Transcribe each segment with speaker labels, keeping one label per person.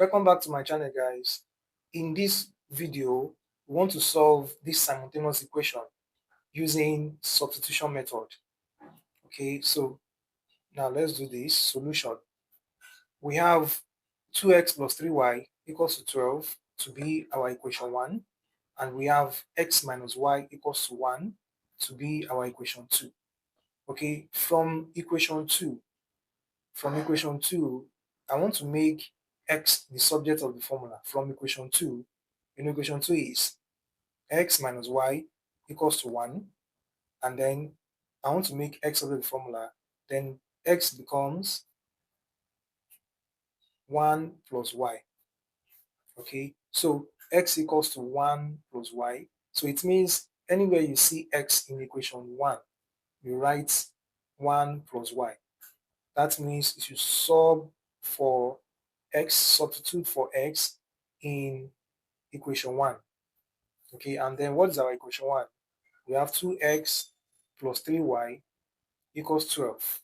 Speaker 1: Welcome back to my channel, guys. In this video, we want to solve this simultaneous equation using substitution method. Okay, so now let's do this. Solution. We have 2x plus 3y equals to 12 to be our equation 1, and we have x minus y equals to 1 to be our equation 2. Okay, from equation 2, I want to make x the subject of the formula. From equation 2, equation 2 is x minus y equals to 1, and then I want to make x subject of the formula, then x becomes 1 plus y. Okay, so x equals to 1 plus y. So it means anywhere you see x in equation 1, you write 1 plus y. That means you should substitute for x in equation 1. Okay, and then what is our equation 1? We have 2x plus 3y equals 12.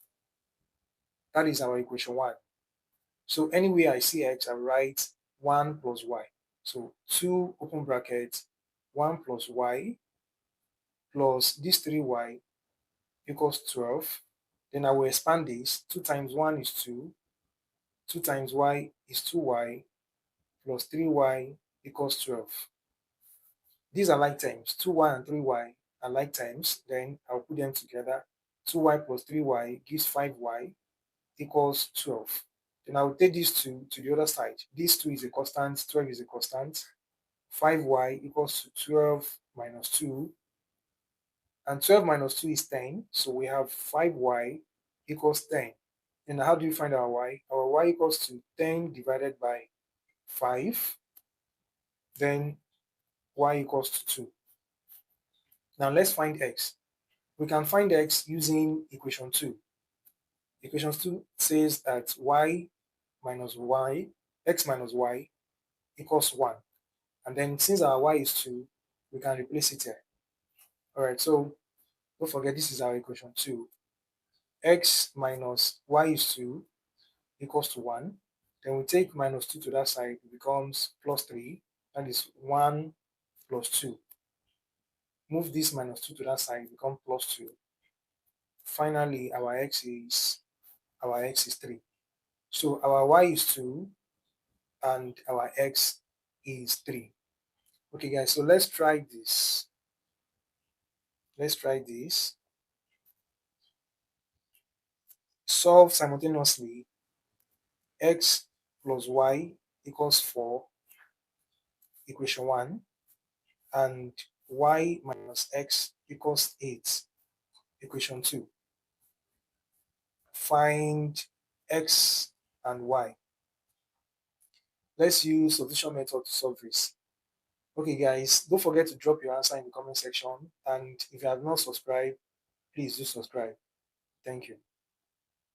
Speaker 1: That is our equation 1. So anywhere I see x, I write 1 plus y. So 2 open bracket 1 plus y plus this 3y equals 12. Then I will expand this. 2 times 1 is 2. 2 times y is 2y plus 3y equals 12. These are like terms. 2y and 3y are like terms. Then I'll put them together. 2y plus 3y gives 5y equals 12. Then I will take these two to the other side. This 2 is a constant, 12 is a constant. 5y equals to 12 minus 2. And 12 minus 2 is 10. So we have 5y equals 10. And how do you find our y? Our y equals to 10 divided by 5. Then y equals to 2. Now let's find x. We can find x using equation 2. Equation 2 says that x minus y equals 1. And then since our y is 2, we can replace it here. Alright, so don't forget this is our equation 2. X minus y is 2 equals to 1. Then we take minus 2 to that side, it becomes plus 3. That is 1 plus 2. Move this minus 2 to that side, it becomes plus 2. Finally, our x is 3. So our y is 2 and our x is 3. Okay, guys, so let's try this. Solve simultaneously. X plus y equals 4, equation 1, and y minus x equals 8, equation 2. Find x and y. Let's use substitution method to solve this. Okay, guys, don't forget to drop your answer in the comment section, and if you have not subscribed, please do subscribe. Thank you.